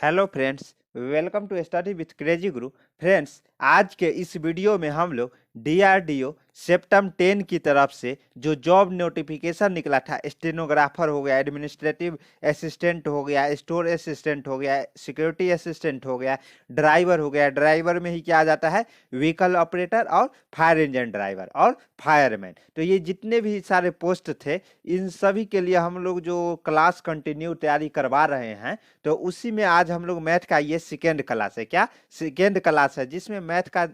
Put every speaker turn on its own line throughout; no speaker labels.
Hello friends, welcome to study with crazy Guru. Friends, आज के इस वीडियो में हम लोग डीआरडीओ सेप्टम 10 की तरफ से जो जॉब नोटिफिकेशन निकला था, स्टेनोग्राफर हो गया, एडमिनिस्ट्रेटिव असिस्टेंट हो गया, स्टोर असिस्टेंट हो गया, सिक्योरिटी असिस्टेंट हो गया, ड्राइवर हो गया। ड्राइवर में ही क्या आ जाता है, व्हीकल ऑपरेटर और फायर इंजन ड्राइवर और फायरमैन। तो ये जितने भी सारे पोस्ट थे, इन सभी के लिए हम लोग जो क्लास कंटिन्यू तैयारी करवा रहे हैं, तो उसी में आज हम लोग मैथ का ये सेकेंड क्लास है। क्या सेकेंड क्लास है, जिसमें मैथ का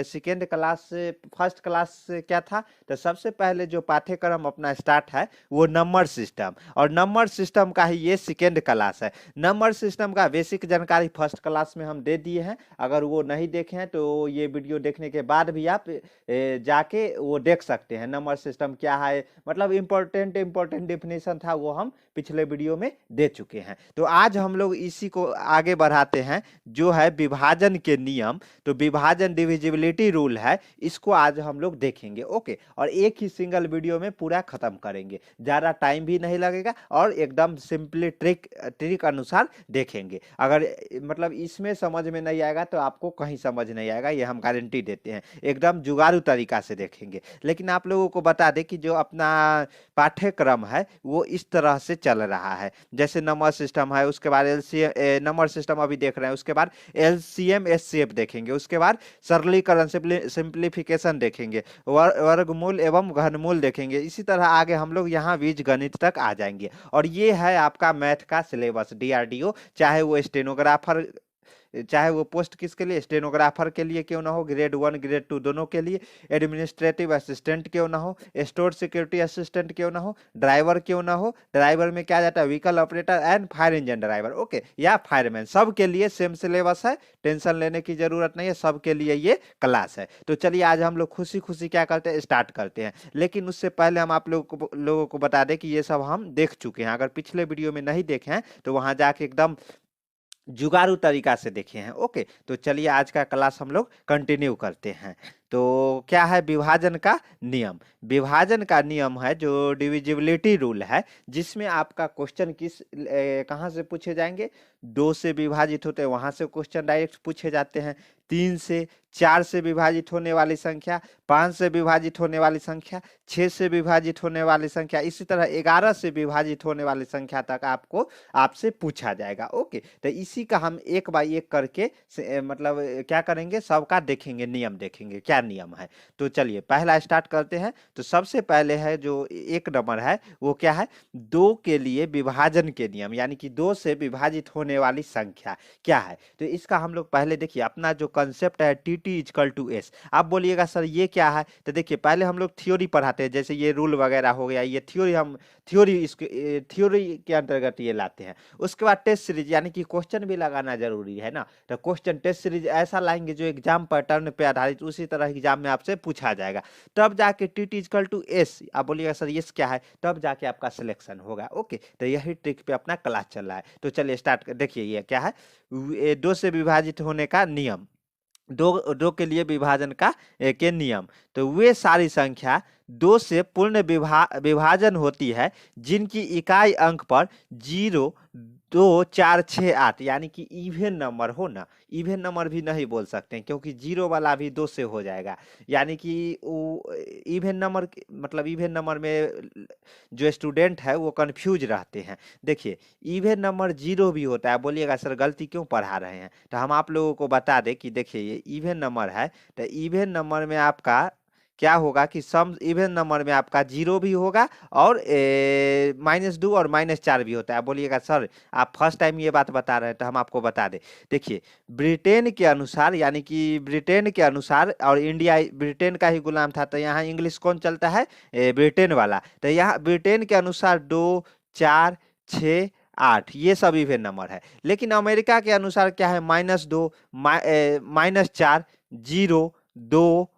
सेकेंड क्लास से फर्स्ट क्लास क्या था, तो सबसे पहले जो पाठ्यक्रम अपना स्टार्ट है वो नंबर सिस्टम, और नंबर सिस्टम का ही ये सेकेंड क्लास है। नंबर सिस्टम का बेसिक जानकारी फर्स्ट क्लास में हम दे दिए हैं। अगर वो नहीं देखे हैं तो ये वीडियो देखने के बाद भी आप जाके वो देख सकते हैं नंबर सिस्टम क्या है। मतलब इम्पोर्टेंट डेफिनेशन था, वो हम पिछले वीडियो में दे चुके हैं। तो आज हम लोग इसी को आगे बढ़ाते हैं, जो है विभाजन के नियम। तो विभाजन डिविजिबिलिटी रूल है, इसको आज हम लोग देखेंगे। ओके, और एक ही सिंगल वीडियो में पूरा खत्म करेंगे, ज़्यादा टाइम भी नहीं लगेगा और एकदम सिंपली ट्रिक अनुसार देखेंगे। अगर मतलब इसमें समझ में नहीं आएगा तो आपको कहीं समझ नहीं आएगा, ये हम गारंटी देते हैं। एकदम जुगाड़ू तरीका से देखेंगे। लेकिन आप लोगों को बता दें कि जो अपना पाठ्यक्रम है वो इस तरह से चल रहा है। जैसे नंबर सिस्टम है, उसके बाद एलसीएम, नंबर सिस्टम अभी देख रहे हैं, उसके बाद एलसीएम एचसीएफ देखेंगे, उसके बाद सरलीकरण सिंप्लीफिकेशन देखेंगे, वर्गमूल एवं घनमूल देखेंगे। इसी तरह आगे हम लोग यहाँ बीज गणित तक आ जाएंगे। और ये है आपका मैथ का सिलेबस डीआरडीओ, चाहे वो स्टेनोग्राफर, चाहे वो पोस्ट किसके लिए, स्टेनोग्राफर के लिए क्यों ना हो, ग्रेड 1 ग्रेड 2 दोनों के लिए, एडमिनिस्ट्रेटिव असिस्टेंट क्यों ना हो, स्टोर सिक्योरिटी असिस्टेंट क्यों ना हो, ड्राइवर क्यों ना हो, ड्राइवर में क्या जाता है, vehicle operator and fire engine driver, okay, या फायरमैन, सब के लिए सेम सिलेबस है। टेंशन लेने की जरूरत नहीं है, सबके लिए ये क्लास है। तो चलिए आज हम लोग खुशी खुशी क्या करते हैं, स्टार्ट करते हैं। लेकिन उससे पहले हम आप लोगों को बता दें कि ये सब हम देख चुके हैं। अगर पिछले वीडियो में नहीं देखे हैं तो वहां जाके एकदम जुगाड़ू तरीका से देखे हैं। ओके, तो चलिए आज का क्लास हम लोग कंटिन्यू करते हैं। तो क्या है विभाजन का नियम। विभाजन का नियम है जो डिविजिबिलिटी रूल है, जिसमें आपका क्वेश्चन कहाँ से पूछे जाएंगे, 2 से विभाजित होते हैं वहां से क्वेश्चन डायरेक्ट पूछे जाते हैं। 3 से 4 से विभाजित होने वाली संख्या, 5 से विभाजित होने वाली संख्या, 6 से विभाजित होने वाली संख्या, इसी तरह 11 से विभाजित होने वाली संख्या तक आपको आपसे पूछा जाएगा। ओके, तो इसी का हम एक बाय एक करके मतलब क्या करेंगे, सबका देखेंगे, नियम देखेंगे क्या नियम है। तो चलिए पहला स्टार्ट करते हैं। तो सबसे पहले है जो एक नंबर है वो क्या है, 2 के लिए विभाजन के नियम, यानी कि 2 से विभाजित होने वाली संख्या क्या है। तो इसका हम लोग पहले देखिए, अपना जो कंसेप्ट है टी इक्वल टू एस। आप बोलिएगा सर ये क्या है, तो देखिए पहले हम लोग थ्योरी पढ़ाते हैं, जैसे ये रूल वगैरह हो गया, ये थ्योरी, हम थ्योरी के अंतर्गत ये लाते हैं। उसके बाद टेस्ट सीरीज, यानी कि क्वेश्चन भी लगाना जरूरी है ना, तो क्वेश्चन टेस्ट सीरीज ऐसा लाएंगे जो एग्जाम पैटर्न पे आधारित, उसी तरह एग्जाम में आपसे पूछा जाएगा। तब जाके टी इक्वल टू एस, आप बोलिएगा सर ये क्या है, तब जाके आपका सिलेक्शन होगा। ओके, तो यही ट्रिक पे अपना क्लास चल रहा है। तो चलिए स्टार्ट, देखिए ये क्या है, 2 से विभाजित होने का नियम, दो के लिए विभाजन का के नियम। तो वे सारी संख्या 2 से पूर्ण विभाजन होती है जिनकी इकाई अंक पर 0, 2, 4, 6, 8, यानी कि इवन नंबर हो ना। इवन नंबर भी नहीं बोल सकते हैं, क्योंकि 0 वाला भी 2 से हो जाएगा। यानी कि इवन नंबर, मतलब इवन नंबर में जो स्टूडेंट है वो कंफ्यूज रहते हैं। देखिए इवन नंबर 0 भी होता है, बोलिएगा सर गलती क्यों पढ़ा रहे हैं, तो हम आप लोगों को बता दें कि देखिए ये इवन नंबर है, तो इवन नंबर में आपका क्या होगा कि सम इवन नंबर में आपका 0 भी होगा और -2 और -4 भी होता है। बोलिएगा सर आप फर्स्ट टाइम ये बात बता रहे हैं, तो हम आपको बता दें। देखिए ब्रिटेन के अनुसार, यानी कि ब्रिटेन के अनुसार, और इंडिया ब्रिटेन का ही गुलाम था, तो यहाँ इंग्लिश कौन चलता है, ब्रिटेन वाला। तो यहाँ ब्रिटेन के अनुसार 2, 4, 6, 8 ये सब इवन नंबर है। लेकिन अमेरिका के अनुसार क्या है, -2, -4, 0, 2,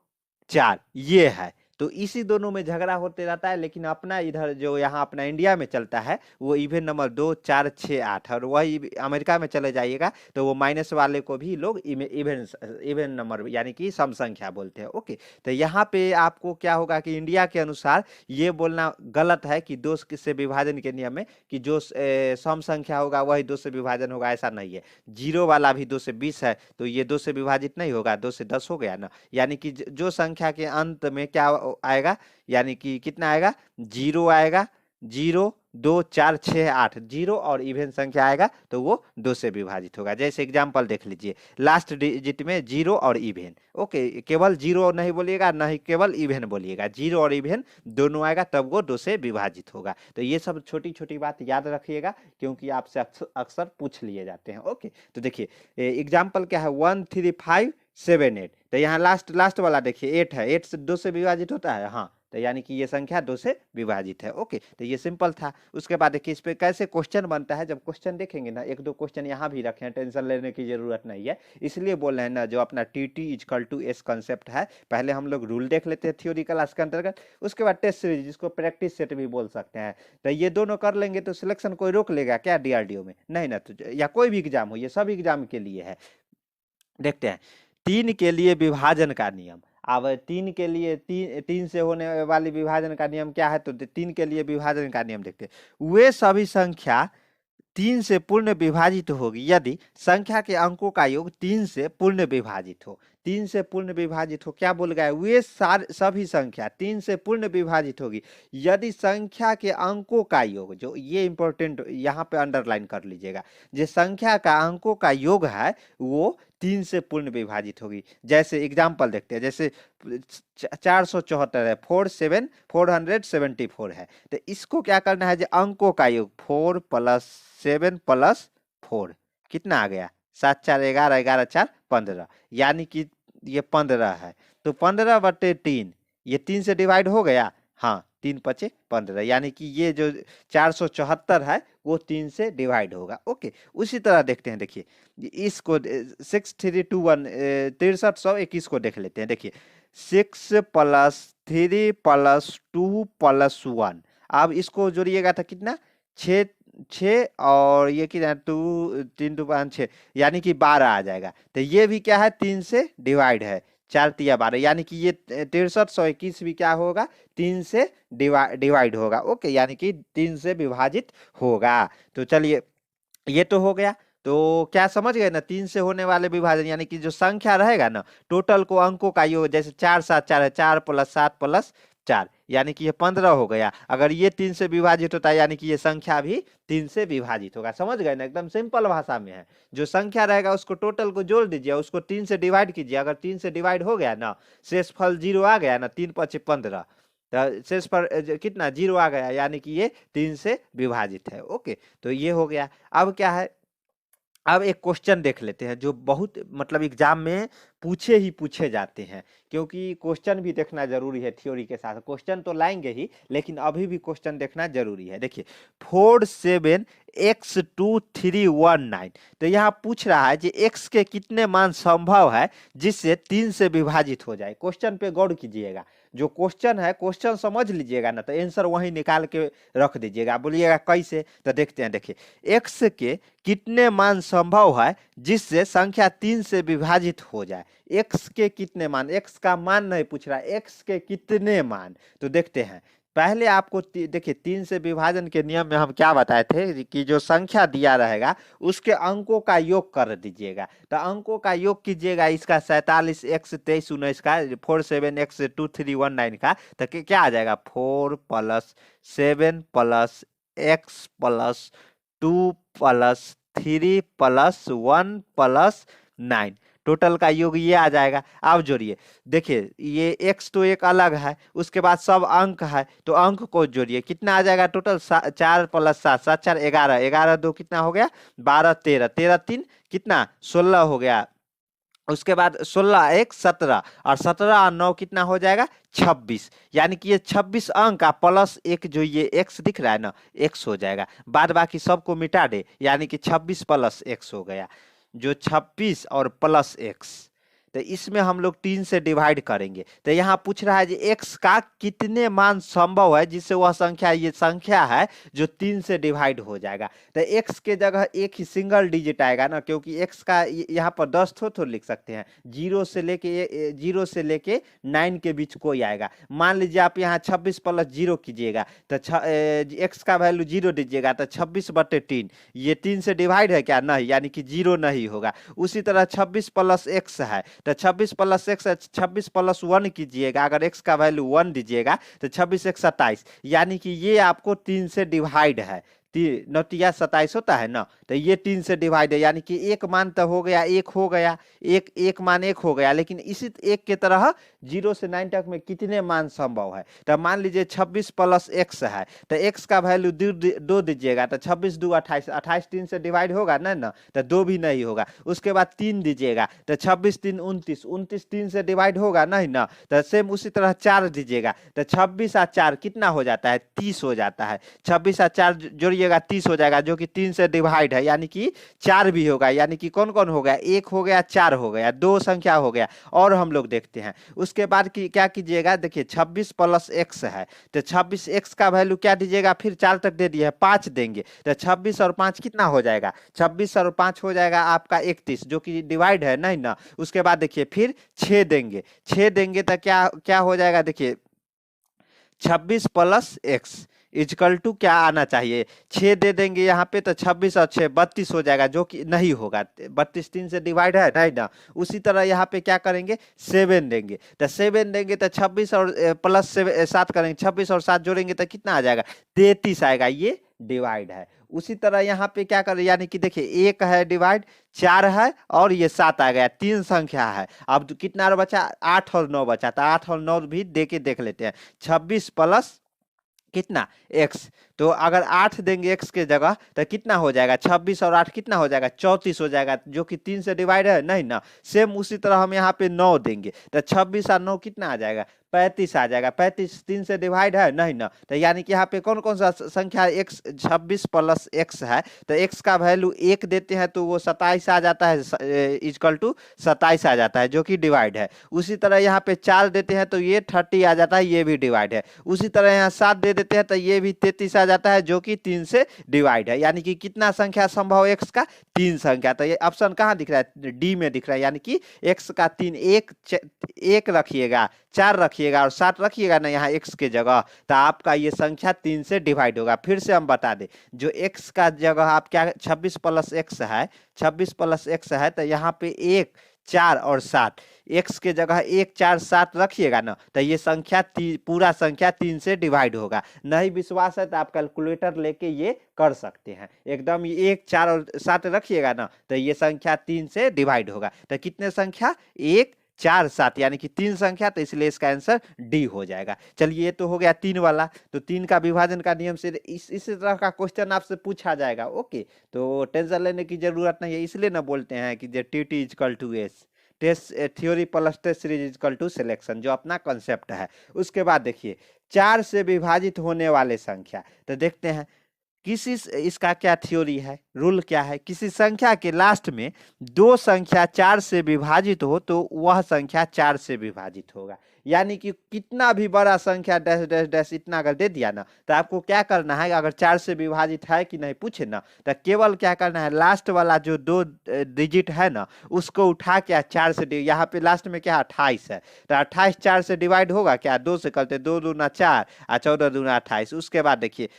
4 ये है। तो इसी दोनों में झगड़ा होते रहता है, लेकिन अपना इधर जो यहाँ अपना इंडिया में चलता है वो इवन नंबर 2 4 6 8, और वही अमेरिका में चले जाइएगा तो वो माइनस वाले को भी लोग इवन नंबर यानी कि सम संख्या बोलते हैं। ओके, तो यहाँ पे आपको क्या होगा कि इंडिया के अनुसार ये बोलना गलत है कि 2 से विभाजन के नियम में कि जो सम संख्या होगा वही 2 से विभाजन होगा, ऐसा नहीं है। जीरो वाला भी 2 से 20 है तो ये 2 से विभाजित नहीं होगा, 2 से 10 हो गया ना। यानी कि जो संख्या के अंत में क्या आएगा, यानी कि कितना आएगा, जीरो आएगा, 0 2 4 6 8, जीरो और इवन संख्या आएगा तो वो 2 से विभाजित होगा। जैसे एग्जाम्पल देख लीजिए, लास्ट डिजिट में जीरो और इवन। ओके, केवल जीरो नहीं बोलिएगा, ना ही केवल इवन बोलिएगा, जीरो और इवन दोनों आएगा तब वो 2 से विभाजित होगा। तो ये सब छोटी छोटी बात याद रखिएगा क्योंकि आपसे अक्सर पूछ लिए जाते हैं। ओके, तो देखिए एग्जाम्पल क्या है, 1 3 5 7 8, तो यहाँ लास्ट वाला देखिए 8 है, 8 से 2 से विभाजित होता है, हाँ, तो यानी कि ये संख्या 2 से विभाजित है। ओके, तो ये सिंपल था। उसके बाद देखिए इस पे कैसे क्वेश्चन बनता है, जब क्वेश्चन देखेंगे ना, एक दो क्वेश्चन यहाँ भी रखे हैं, टेंशन लेने की जरूरत नहीं है, इसलिए बोल रहे हैं ना, जो अपना T is equal to S concept है, पहले हम लोग रूल देख लेते हैं थ्योरी क्लास के अंतर्गत, उसके बाद टेस्ट सीरीज जिसको प्रैक्टिस सेट भी बोल सकते हैं। तो ये दोनों कर लेंगे तो सिलेक्शन कोई रोक लेगा क्या डीआरडीओ में? नहीं ना, तो या कोई भी एग्जाम हो, ये सब एग्जाम के लिए है। देखते हैं 3 के लिए विभाजन का नियम। अब 3 के लिए तीन से होने वाली विभाजन का नियम क्या है, तो 3 के लिए विभाजन का नियम देखते हैं। वे सभी संख्या 3 से पूर्ण विभाजित होगी यदि संख्या के अंकों का योग 3 से पूर्ण विभाजित हो। 3 से पूर्ण विभाजित हो, क्या बोल गया, वे सभी संख्या 3 से पूर्ण विभाजित होगी यदि संख्या के अंकों का योग, जो ये इंपॉर्टेंट यहाँ पे अंडरलाइन कर लीजिएगा, जो संख्या का अंकों का योग है वो 3 से पूर्ण विभाजित होगी। जैसे एग्जाम्पल देखते हैं, जैसे 474 है, 474 है, तो इसको क्या करना है, जो अंकों का योग 4 + 7 + 4 कितना आ गया, 7 4 11, 11 4 15, यानी कि ये 15 है, तो 15/3 ये 3 से डिवाइड हो गया, हाँ, 3 × 5 = 15, यानी कि ये जो 474 है वो 3 से डिवाइड होगा। ओके, उसी तरह देखते हैं, देखिए इसको 6321 6321 को देख लेते हैं। देखिए 6 + 3 + 2 + 1, अब इसको जोड़िएगा तो कितना, 6 और ये कितना, 2 3 2 5 6, यानी कि 12 आ जाएगा। तो ये भी क्या है, 3 से डिवाइड है, 4 × 12, यानी कि ये 6321 भी क्या होगा, 3 से डिवाइड होगा। ओके, यानी कि 3 से विभाजित होगा। तो चलिए ये तो हो गया। तो क्या समझ गए ना, 3 से होने वाले विभाजन, यानी कि जो संख्या रहेगा ना, टोटल को अंकों का योग, जैसे 4 7 4 है, 4 + 7 + 4, यानी कि ये 15 हो गया। अगर ये 3 से विभाजित होता है यानी कि ये संख्या भी 3 से विभाजित होगा। समझ गए ना, एकदम सिंपल भाषा में है। जो संख्या रहेगा उसको टोटल को जोड़ दीजिए, उसको 3 से डिवाइड कीजिए, अगर 3 से डिवाइड हो गया ना, शेषफल 0 आ गया ना, 3 × 5 = 15, तो शेष पर कितना, 0 आ गया, यानी कि ये 3 से विभाजित है। ओके, तो ये हो गया। अब क्या है, अब एक क्वेश्चन देख लेते हैं जो बहुत मतलब एग्जाम में पूछे जाते हैं, क्योंकि क्वेश्चन भी देखना जरूरी है। थ्योरी के साथ क्वेश्चन तो लाएंगे ही, लेकिन अभी भी क्वेश्चन देखना जरूरी है। देखिए 47x2319, तो यहाँ पूछ रहा है कि x के कितने मान संभव है जिससे 3 से विभाजित हो जाए। क्वेश्चन पे गौर कीजिएगा, जो क्वेश्चन है क्वेश्चन समझ लीजिएगा ना, तो आंसर वहीं निकाल के रख दीजिएगा। बोलिएगा कैसे, तो देखते हैं। देखिए x के कितने मान संभव है जिससे संख्या 3 से विभाजित हो जाए। x के कितने मान, x का मान नहीं पूछ रहा, x के कितने मान। तो देखते हैं, पहले आपको देखिए 3 से विभाजन के नियम में हम क्या बताए थे कि जो संख्या दिया रहेगा उसके अंकों का योग कर दीजिएगा। तो अंकों का योग कीजिएगा, इसका 47x 23 19 का, 47x2319 का, तो क्या आ जाएगा, 4 + 7 + x + 2 + 3 + 1 + 9, टोटल का योग ये आ जाएगा। अब जोड़िए, देखिए ये x तो एक अलग है, उसके बाद सब अंक है, तो अंक को जोड़िए, कितना आ जाएगा टोटल, 4 + 7 7 4 11, 11 2 कितना हो गया, 12 13, 13 3 कितना, 16 हो गया। उसके बाद 16 1 17, और 17 और 9 कितना हो जाएगा, 26, यानी कि ये 26 अंक का प्लस एक जो ये x दिख रहा है ना, x हो जाएगा। बाद बाकी सबको मिटा दे, यानी कि 26 + x हो गया, जो 26 और प्लस x, तो इसमें हम लोग 3 से डिवाइड करेंगे। तो यहाँ पूछ रहा है जी x का कितने मान संभव है जिससे वह संख्या, ये संख्या है जो 3 से डिवाइड हो जाएगा। तो x के जगह एक ही सिंगल डिजिट आएगा ना, क्योंकि x का यहाँ पर 10 थो लिख सकते हैं, 0 से लेके 9 के बीच कोई आएगा। मान लीजिए आप यहाँ 26 प्लस 0 कीजिएगा तो x का वैल्यू 0 दीजिएगा तो 26/3, ये 3 से डिवाइड है क्या? नहीं, यानी कि 0 नहीं होगा। उसी तरह 26 प्लस x है तो 26 प्लस x है, 26 प्लस 1 कीजिएगा, अगर x का वैल्यू 1 दीजिएगा तो 26 एक 27, यानी कि ये आपको 3 से डिवाइड है। नौतिया 27 होता है ना, तो ये 3 से डिवाइड है, यानी कि एक मान तो हो गया, एक हो गया, एक मान एक हो गया। लेकिन इसी एक के तरह 0 से 9 तक में कितने मान संभव है? तो मान लीजिए 26 प्लस x है तो x का वैल्यू 2 दीजिएगा तो 26 2 28, 28 3 से डिवाइड होगा ना, तो 2 भी नहीं होगा। उसके बाद 3 दीजिएगा तो 26 3 29, 29 3 से डिवाइड होगा नहीं ना, तो सेम उसी तरह 4 दीजिएगा तो 26 और 4 कितना हो जाता है? 30 हो जाता है। 26 और 4 जोड़िएगा 30 हो जाएगा, जो कि 3 से डिवाइड है, यानी कि 4 भी होगा। यानी कि कौन कौन हो गया? 1 हो गया, 4 हो गया, 2 संख्या हो गया। और हम लोग देखते हैं उसके बाद की क्या कीजिएगा, देखिए 26 प्लस x है तो 26 x का वैल्यू क्या दीजिएगा? फिर 4 तक दे दिए है, 5 देंगे तो 26 और 5 कितना हो जाएगा? 26 और 5 हो जाएगा आपका 31, जो कि डिवाइड है नहीं ना। उसके बाद देखिए फिर 6 देंगे, 6 देंगे तो क्या क्या हो जाएगा? देखिए 26 प्लस x इजकल टू क्या आना चाहिए? 6 दे देंगे यहाँ पे तो 26 और 6 32 हो जाएगा, जो कि नहीं होगा, 32 3 से डिवाइड है नहीं ना। उसी तरह यहाँ पे क्या करेंगे? 7 देंगे तो 7 देंगे तो 26 और प्लस 7 करेंगे, 26 और 7 जोड़ेंगे तो कितना आ जाएगा? 33 आएगा, ये डिवाइड है। उसी तरह यहाँ पे क्या करें, यानी कि देखिए 1 है डिवाइड, 4 है और ये 7 आ गया, 3 संख्या है। अब तो कितना बचा? 8 और 9 बचा, तो 8 और 9 भी दे के देख लेते हैं। 26 प्लस कितना? x, तो अगर 8 देंगे x के जगह तो कितना हो जाएगा? 26 और 8 कितना हो जाएगा? 34 हो जाएगा, जो कि 3 से डिवाइड है नहीं ना। सेम उसी तरह हम यहाँ पे 9 देंगे तो 26 और 9 कितना आ जाएगा? 35 आ जाएगा। 35 3 से डिवाइड है नहीं ना, तो यानी कि यहाँ पे कौन कौन सा संख्या x? 26 प्लस x है तो x का वैल्यू 1 देते हैं तो वो 27 आ जाता है, इजकल टू 27 आ जाता है, जो कि डिवाइड है। उसी तरह यहाँ पे 4 देते हैं तो ये 30 आ जाता है, ये भी डिवाइड है। उसी तरह यहाँ 7 दे देते हैं तो ये भी 33 आ जाता है, जो कि 3 से डिवाइड है। यानी कि कितना संख्या संभव है x का? 3 संख्या। तो ये ऑप्शन कहाँ दिख रहा है? डी में दिख रहा है, यानी कि x का 3, 1 रखिएगा, 4 रखिएगा और 7 रखिएगा ना यहाँ x के जगह, तो आपका ये संख्या 3 से डिवाइड होगा। फिर से हम बता दें, जो x का जगह आप क्या 26 प्लस x है, 26 प्लस x है तो यहाँ पे 1 4 और 7, x के जगह 1 4 7 रखिएगा ना, तो ये संख्या पूरा संख्या 3 से डिवाइड होगा। नहीं विश्वास है तो आप कैलकुलेटर लेके ये कर सकते हैं। एकदम 1 4 और 7 रखिएगा ना, तो ये संख्या 3 से डिवाइड होगा। तो कितने संख्या? 1 4 7, यानी कि 3 संख्या, तो इसलिए इसका आंसर डी हो जाएगा। चलिए ये तो हो गया 3 वाला। तो 3 का विभाजन का नियम से इस तरह का क्वेश्चन आपसे पूछा जाएगा। ओके, तो टेंशन लेने की जरूरत नहीं है, इसलिए ना बोलते हैं कि T is equal to S, test theory plus test series is equal to selection, जो अपना कॉन्सेप्ट है। उसके बाद देखिए 4 से विभाजित होने वाले संख्या, तो देखते हैं किसी इसका क्या थ्योरी है, रूल क्या है। किसी संख्या के लास्ट में 2 संख्या 4 से विभाजित हो तो वह संख्या 4 से विभाजित होगा। यानी कि कितना भी बड़ा संख्या डैश डैश डैश इतना अगर दे दिया ना, तो आपको क्या करना है, अगर 4 से विभाजित है कि नहीं पूछे ना, तो केवल क्या करना है, लास्ट वाला जो 2 डिजिट है ना उसको उठा के 4 से, यहाँ पे लास्ट में क्या 28 है, तो 28 4 से डिवाइड होगा क्या? 2 से करते, 2 दूना 4 और 14 दूना 28। उसके बाद देखिए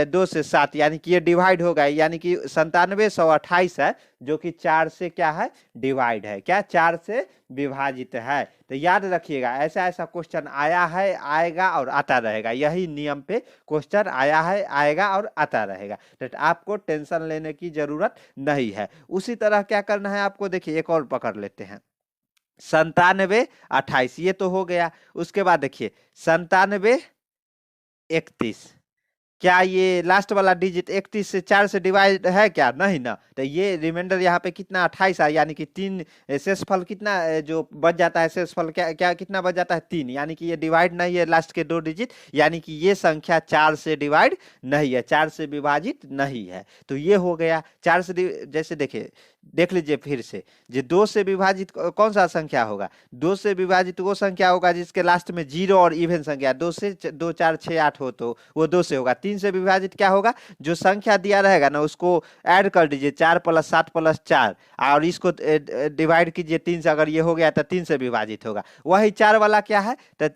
2 से 7, यानी कि ये डिवाइड होगा, यानी कि 9728 है, जो कि 4 से क्या है? डिवाइड है। क्या? 4 से विभाजित है। तो याद रखिएगा, ऐसा ऐसा क्वेश्चन आया है, आएगा और आता रहेगा। यही नियम पे क्वेश्चन आया है, आएगा और आता रहेगा, तो आपको टेंशन लेने की जरूरत नहीं है। उसी तरह क्या करना है आपको, देखिए एक और पकड़ लेते हैं, 97 28, ये तो हो गया। उसके बाद देखिए 97 31, क्या ये लास्ट वाला डिजिट 31 से 4 से डिवाइड है क्या? नहीं ना। तो ये रिमाइंडर यहाँ पे कितना 28 है, यानी कि 3 शेषफल कितना जो बच जाता है, शेषफल क्या क्या कितना बच जाता है 3, यानी कि ये डिवाइड नहीं है लास्ट के 2 डिजिट, यानी कि ये संख्या 4 से डिवाइड नहीं है, 4 से विभाजित नहीं है। तो ये हो गया 4 से जैसे देखिए देख लीजिए फिर से, जो 2 से विभाजित कौन सा संख्या होगा? 2 से विभाजित वो संख्या होगा जिसके लास्ट में 0 और इवन संख्या, 2 से 2 4 6 8 हो तो वो 2 से होगा। 3 से विभाजित क्या होगा? जो संख्या दिया रहेगा ना उसको ऐड कर दीजिए, 4 + 7 + 4, और इसको डिवाइड कीजिए 3 से, अगर ये हो गया तो 3 से विभाजित होगा। वही 4 वाला क्या है? तो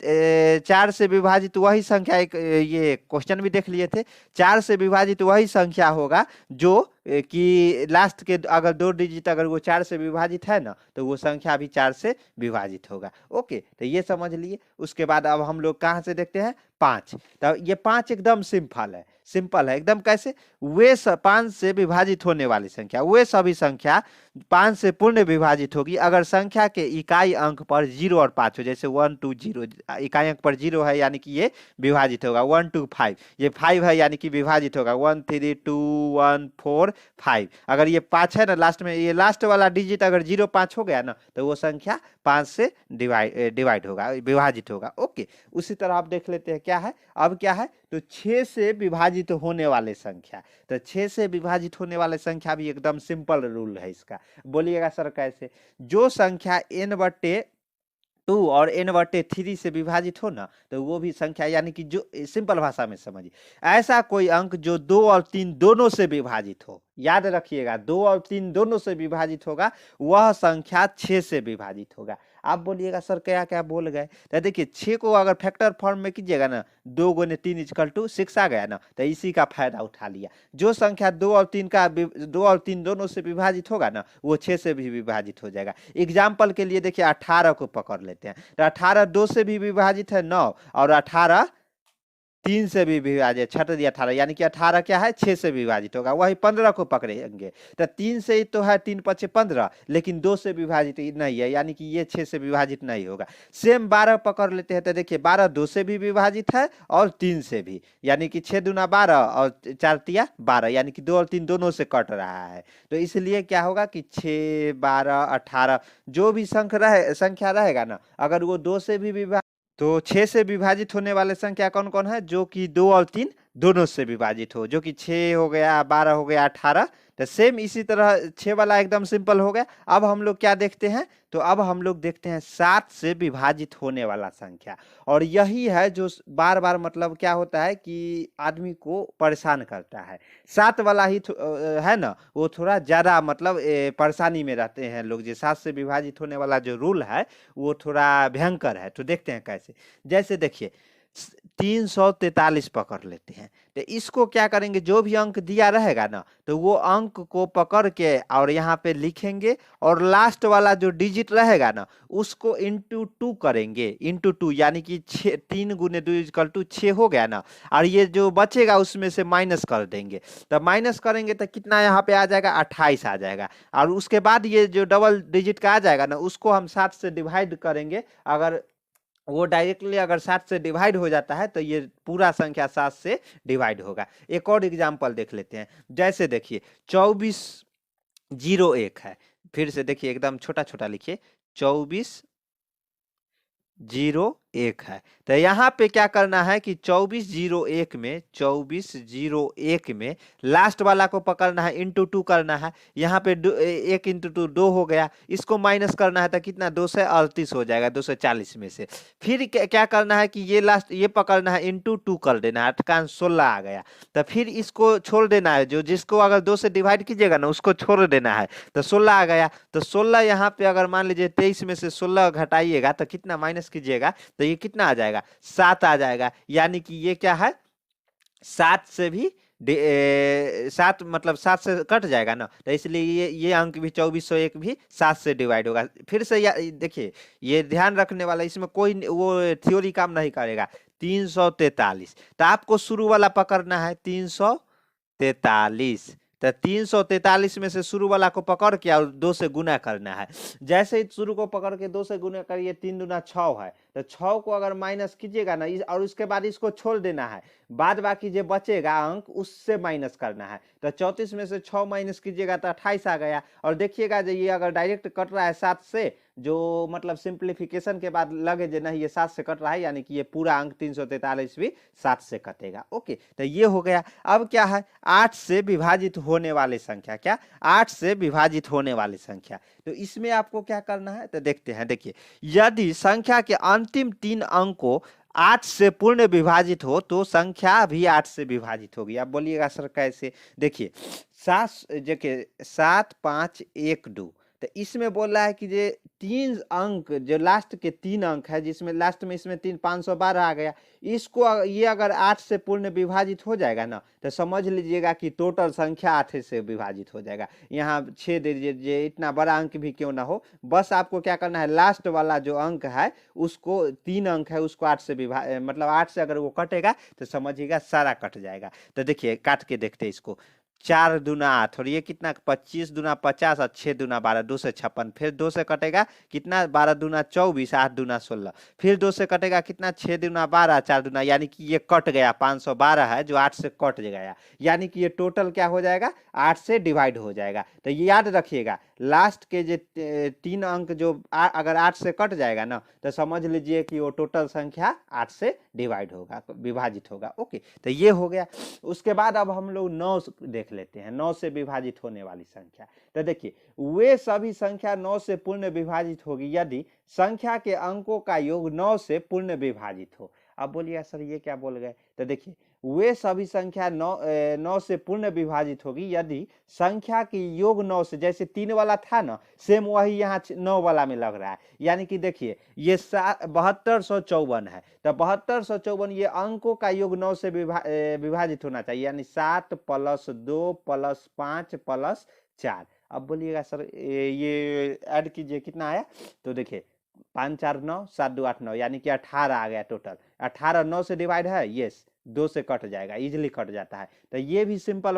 4 से विभाजित वही संख्या, एक ये क्वेश्चन भी देख लिए थे, 4 से विभाजित वही संख्या होगा जो कि लास्ट के अगर 2 डिजिट अगर वो 4 से विभाजित है ना तो वो संख्या भी 4 से विभाजित होगा। ओके, तो ये समझ लिए। उसके बाद अब हम लोग कहाँ से देखते हैं? 5। तो ये 5 एकदम सिंपल है, सिंपल है एकदम। कैसे? वे 5 से विभाजित होने वाली संख्या, वे सभी संख्या 5 से पूर्ण विभाजित होगी अगर संख्या के इकाई अंक पर 0 और 5 हो। जैसे 1 2 0, इकाई अंक पर 0 है यानी कि ये विभाजित होगा। 1 2 5, ये 5 है यानी कि विभाजित होगा। 1 3 2 1 4 5, अगर ये 5 है ना लास्ट में, ये लास्ट वाला डिजिट अगर 0 5 हो गया ना तो वो संख्या 5 से डिवाइड होगा, विभाजित होगा। ओके, उसी तरह आप देख लेते हैं क्या है। अब क्या है? तो 6 से विभाजित होने वाले संख्या, तो 6 से विभाजित होने वाले संख्या भी एकदम सिंपल रूल है इसका। बोलिएगा सर कैसे? जो संख्या n/2 और n/3 से विभाजित हो ना तो वो भी संख्या, यानी कि जो सिंपल भाषा में समझिए, ऐसा कोई अंक जो 2 और 3 दोनों से विभाजित हो, याद रखिएगा 2 और 3 दोनों से विभाजित होगा, वह संख्या 6 से विभाजित होगा। आप बोलिएगा सर क्या क्या बोल गए? तो देखिए 6 को अगर फैक्टर फॉर्म में कीजिएगा ना, 2 × 3 = 6 आ गया ना, तो इसी का फायदा उठा लिया। जो संख्या 2 और 3 दोनों से विभाजित होगा ना वो 6 से भी विभाजित हो जाएगा। एग्जाम्पल के लिए देखिए 18 को पकड़ लेते हैं, तो 18 2 से भी विभाजित है 9, और 18 3 से भी विभाजित, छठ दिया 18, यानी कि 18 क्या है? 6 से विभाजित होगा। वही 15 को पकड़ेंगे तो 3 से ही तो है, 3 × 5 = 15, लेकिन 2 से विभाजित नहीं है, यानी कि ये 6 से विभाजित नहीं होगा। सेम 12 पकड़ लेते हैं, तो देखिए 12 2 से भी विभाजित है और 3 से भी, यानी कि 6 दूना 12 और 4 तिया 12, यानी कि 2 और 3 दोनों से कट रहा है। तो इसलिए क्या होगा कि 6 12 18 जो भी संख्या रहेगा ना, अगर वो 2 से भी विभाजित, तो 6 से विभाजित होने वाले संख्या कौन कौन है? जो कि 2 और 3 दोनों से विभाजित हो, जो कि 6 हो गया, 12 हो गया, 18। तो सेम इसी तरह 6 वाला एकदम सिंपल हो गया। अब हम लोग क्या देखते हैं? तो अब हम लोग देखते हैं 7 से विभाजित होने वाला संख्या, और यही है जो बार बार मतलब क्या होता है कि आदमी को परेशान करता है। 7 वाला ही है ना, वो थोड़ा ज्यादा मतलब परेशानी में रहते हैं लोग। जो 7 से विभाजित होने वाला जो रूल है वो थोड़ा भयंकर है। तो देखते हैं कैसे। जैसे देखिए 343 पकड़ लेते हैं, तो इसको क्या करेंगे? जो भी अंक दिया रहेगा ना तो वो अंक को पकड़ के और यहाँ पे लिखेंगे, और लास्ट वाला जो डिजिट रहेगा ना उसको इंटू 2 करेंगे, इंटू 2, यानी कि 3 × 2 = 6 हो गया ना, और ये जो बचेगा उसमें से माइनस कर देंगे। तो माइनस करेंगे तो कितना यहाँ पे आ जाएगा? 28 आ जाएगा। और उसके बाद ये जो डबल डिजिट का आ जाएगा ना उसको हम 7 से डिवाइड करेंगे। अगर वो डायरेक्टली अगर 7 से डिवाइड हो जाता है तो ये पूरा संख्या 7 से डिवाइड होगा। एक और एग्जांपल देख लेते हैं। जैसे देखिए 2401 है, फिर से देखिए एकदम छोटा छोटा लिखिए, 2401 है। तो यहाँ पे क्या करना है कि 2401 में लास्ट वाला को पकड़ना है, इंटू 2 करना है। यहाँ पे 1 × 2 2 हो गया, इसको माइनस करना है तो कितना? 238 हो जाएगा 240 में से। फिर क्या करना है कि ये लास्ट ये पकड़ना है, इंटू 2 कर देना है, 8 × 16 आ गया। तो फिर इसको छोड़ देना है, जो जिसको अगर 2 से डिवाइड कीजिएगा ना उसको छोड़ देना है, तो 16 आ गया। तो 16 यहाँ पे अगर मान लीजिए 23 में से 16 घटाइएगा तो कितना माइनस कीजिएगा तो ये कितना आ जाएगा? 7 आ जाएगा। यानी कि ये क्या है? 7 से भी 7 मतलब 7 से कट जाएगा ना, तो इसलिए ये अंक भी 2401 भी 7 से डिवाइड होगा। फिर से देखिए ये ध्यान रखने वाला, इसमें कोई वो थ्योरी काम नहीं करेगा। 343, तो आपको शुरू वाला पकड़ना है 343, तो 343 में से शुरू वाला को पकड़ के और 2 से गुना करना है। जैसे ही शुरू को पकड़ के 2 से गुना करिए, 3 दूना 6 है, तो 6 को अगर माइनस कीजिएगा ना और उसके बाद इसको छोड़ देना है, बाद बाकी जो बचेगा अंक उससे माइनस करना है। तो 34 में से 6 माइनस कीजिएगा तो 28 आ गया। और देखिएगा जो ये अगर डायरेक्ट कट रहा है 7 से, जो मतलब सिंप्लीफिकेशन के बाद लगे जो नहीं ये 7 से कट रहा है, यानी कि ये पूरा अंक 343 भी 7 से कटेगा। ओके, तो ये हो गया। अब क्या है, 8 से विभाजित होने वाली संख्या, क्या 8 से विभाजित होने वाली संख्या। तो इसमें आपको क्या करना है तो देखते हैं। देखिए, यदि संख्या के अंतिम 3 अंकों 8 से पूर्ण विभाजित हो तो संख्या भी 8 से विभाजित होगी। आप बोलिएगा सर कैसे? देखिए 7 5 1 2, तो इसमें बोल रहा है कि ये 3 अंक जो लास्ट के 3 अंक है, जिसमें लास्ट में इसमें 3 512 आ गया, इसको ये अगर 8 से पूर्ण विभाजित हो जाएगा ना तो समझ लीजिएगा कि टोटल संख्या 8 से विभाजित हो जाएगा। यहाँ 6 दे दीजिए, इतना बड़ा अंक भी क्यों ना हो, बस आपको क्या करना है, लास्ट वाला जो अंक है उसको 3 अंक है उसको 8 से मतलब 8 से अगर वो कटेगा तो समझिएगा सारा कट जाएगा। तो देखिए काट के देखते हैं इसको। 4 दूना 8 और ये कितना 25 दूना 50 और 6 दूना 12, 2 से 56, फिर 2 से कटेगा कितना 12 दूना 24, 8 दूना 16, फिर 2 से कटेगा कितना 6 दूना 12, 4 दूना, यानी कि ये कट गया 512 है जो 8 से कट गया, यानी कि ये टोटल क्या हो जाएगा 8 से डिवाइड हो जाएगा। तो ये याद रखिएगा लास्ट के जो 3 अंक जो अगर 8 से कट जाएगा ना तो समझ लीजिए कि वो टोटल संख्या 8 से डिवाइड होगा, विभाजित होगा। ओके, तो ये हो गया। उसके बाद अब हम लोग 9 देख लेते हैं, 9 से विभाजित होने वाली संख्या। तो देखिए वे सभी संख्या 9 से पूर्ण विभाजित होगी यदि संख्या के अंकों का योग 9 से पूर्ण विभाजित हो। अब बोलिए सर ये क्या बोल गए? तो देखिए वे सभी संख्या 9 से पूर्ण विभाजित होगी यदि संख्या की योग 9 से, जैसे 3 वाला था ना सेम वही यहाँ 9 वाला में लग रहा है, यानी कि देखिए ये 7254 है, तो 7254 ये अंकों का योग 9 से विभाजित होना चाहिए, यानी 7 + 2 + 5 + 4। अब बोलिएगा सर ये ऐड कीजिए कितना आया? तो देखिए 5 4 9 7 2 8 9, यानी कि 18 आ गया टोटल। 18 9 से डिवाइड है, यस 2 से कट जाएगा, इजीली कट जाता है। तो ये भी सिंपल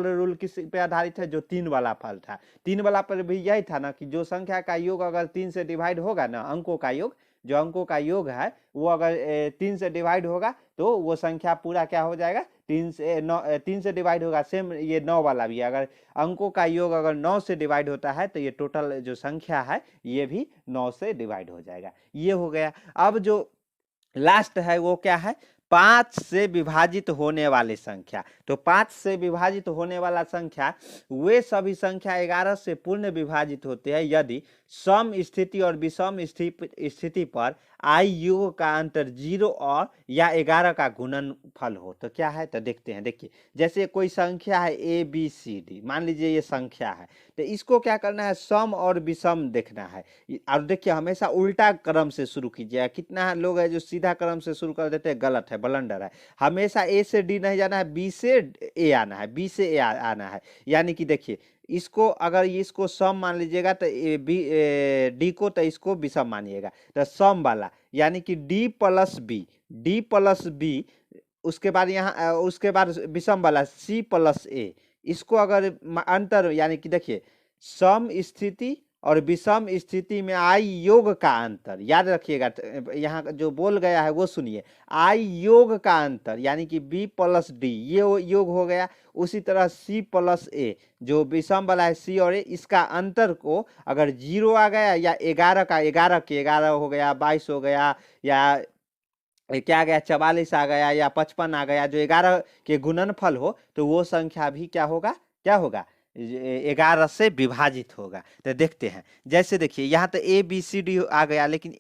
रूल किस पे आधारित है? जो 3 वाला फल था, 3 वाला पर भी यही था ना कि जो संख्या का योग अगर 3 से डिवाइड होगा ना, अंकों का योग, जो अंकों का योग है वो अगर 3 से डिवाइड होगा तो वो संख्या पूरा क्या हो जाएगा 3 से डिवाइड होगा। सेम ये 9 वाला भी, अगर अंकों का योग अगर 9 से डिवाइड होता है तो ये टोटल जो संख्या है ये भी 9 से डिवाइड हो जाएगा। ये हो गया। अब जो लास्ट है वो क्या है? 5 से विभाजित होने वाली संख्या। तो 5 से विभाजित होने वाला संख्या वे सभी संख्या 11 से पूर्ण विभाजित होते हैं यदि सम स्थिति और विषम स्थिति पर आई योग का अंतर 0 और या 11 का गुणनफल हो। तो क्या है? तो देखते हैं। देखिए जैसे कोई संख्या है ABCD, मान लीजिए ये संख्या है, तो इसको क्या करना है? सम और विषम देखना है। और देखिए हमेशा उल्टा क्रम से शुरू कीजिएगा। कितना लोग है जो सीधा क्रम से शुरू कर देते हैं, गलत है, ब्लंडर है। हमेशा A से D नहीं जाना है, B से A आना है, B से A आना है। यानी कि देखिए इसको अगर इसको सम मान लीजिएगा तो D को, तो इसको विषम मानिएगा। तो सम वाला यानी कि D + B, उसके बाद यहाँ उसके बाद विषम वाला C + A, इसको अगर अंतर, यानी कि देखिए सम स्थिति और विषम स्थिति में आई योग का अंतर, याद रखिएगा यहाँ जो बोल गया है वो सुनिए। आई योग का अंतर यानी कि B + D ये योग हो गया। उसी तरह C + A जो विषम वाला है C और A, इसका अंतर को अगर 0 आ गया या 11 का 11 के 11 हो गया, 22 हो गया, या क्या आ गया 44 आ गया, या 55 आ गया, जो 11 के गुणनफल हो तो वो संख्या भी क्या होगा? क्या होगा? 11 से विभाजित होगा। तो देखते हैं। जैसे देखिए यहाँ तो ABCD आ गया, लेकिन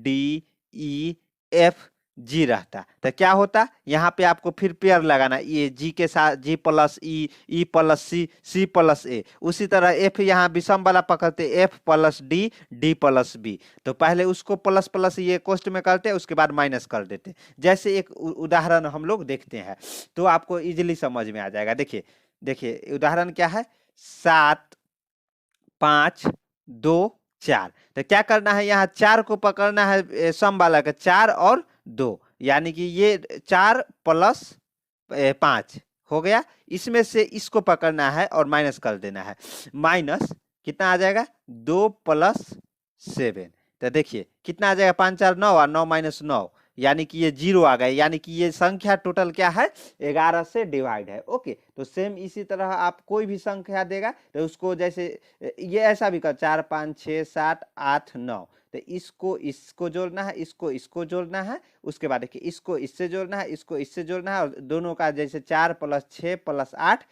ABCDEF G रहता तो क्या होता? यहाँ पे आपको फिर पेयर लगाना, ये G के साथ G + E, E + C, C + A। उसी तरह F यहाँ विषम वाला पकड़ते, F + D, D + B। तो पहले उसको प्लस प्लस ये कोष्ट में करते, उसके बाद माइनस कर देते। जैसे एक उदाहरण हम लोग देखते हैं तो आपको इजीली समझ में आ जाएगा। देखिए देखिए उदाहरण क्या है? 7 5 2 4। तो क्या करना है? यहाँ 4 को पकड़ना है सम वाला का, 4 और 2, यानी कि ये 4 + 5 हो गया। इसमें से इसको पकड़ना है और माइनस कर देना है। माइनस कितना आ जाएगा? 2 + 7, तो देखिए कितना आ जाएगा, 5 4 9 और 9 माइनस 9, यानी कि ये 0 आ गए, यानी कि ये संख्या टोटल क्या है, 11 से डिवाइड है। ओके, तो सेम इसी तरह आप कोई भी संख्या देगा तो उसको जैसे ये ऐसा भी कर 4 5 6 7 8 9, तो इसको इसको जोड़ना है, इसको इसको जोड़ना है, उसके बाद देखिए इसको इससे जोड़ना है, इसको इससे जोड़ना है, और दोनों का जैसे 4 + 6 + 8,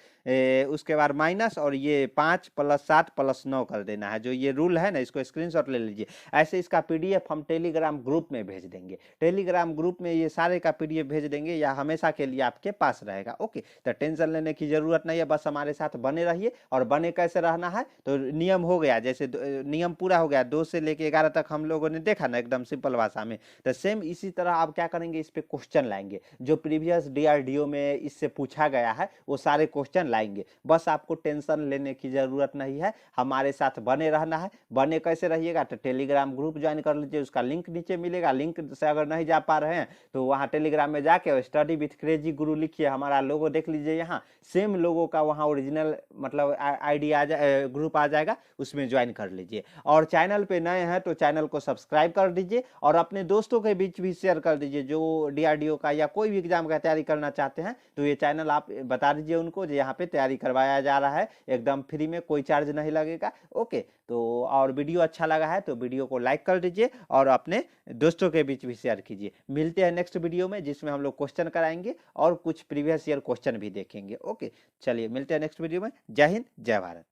उसके बाद माइनस, और ये 5 + 7 + 9 कर देना है। जो ये रूल है ना, इसको स्क्रीनशॉट ले लीजिए। ऐसे इसका पीडीएफ हम टेलीग्राम ग्रुप में भेज देंगे। टेलीग्राम ग्रुप में ये सारे का पीडीएफ भेज देंगे, या हमेशा के लिए आपके पास रहेगा। ओके, तो टेंशन लेने की जरूरत नहीं है, बस हमारे साथ बने रहिए। और बने कैसे रहना है, तो नियम हो गया, जैसे नियम पूरा हो गया 2 से लेके 11 तक हम लोगों ने देखा ना, एकदम सिंपल भाषा में। तो सेम इसी तरह आप क्या करेंगे, इस पे क्वेश्चन लाएंगे जो प्रीवियस डीआरडीओ में इससे पूछा गया है, वो सारे क्वेश्चन लाएंगे। बस आपको टेंशन लेने की जरूरत नहीं है, हमारे साथ बने रहना है। बने कैसे रहिएगा, तो टेलीग्राम ग्रुप ज्वाइन कर लीजिए, उसका लिंक नीचे मिलेगा। लिंक से अगर नहीं जा पा रहे हैं तो वहाँ टेलीग्राम में जाके स्टडी विथ क्रेजी गुरु लिखिए, हमारा लोगो देख लीजिए, यहाँ सेम लोगो का वहाँ ओरिजिनल मतलब आईडी आ जाए, ग्रुप आ जाएगा, उसमें ज्वाइन कर लीजिए। और चैनल पे नए हैं तो चैनल को सब्सक्राइब कर दीजिए, और अपने दोस्तों के बीच भी शेयर कर दीजिए जो डीआरडीओ का या कोई भी एग्जाम का तैयारी करना चाहते हैं। तो ये चैनल आप बता दीजिए उनको जो यहाँ पे तैयारी करवाया जा रहा है, एकदम फ्री में, कोई चार्ज नहीं लगेगा। ओके, तो और वीडियो अच्छा लगा है तो वीडियो को लाइक कर दीजिए और अपने दोस्तों के बीच भी शेयर कीजिए। मिलते हैं नेक्स्ट वीडियो में, जिसमें हम लोग क्वेश्चन कराएंगे और कुछ प्रीवियस ईयर क्वेश्चन भी देखेंगे। ओके, चलिए मिलते हैं नेक्स्ट वीडियो में। जय हिंद, जय भारत।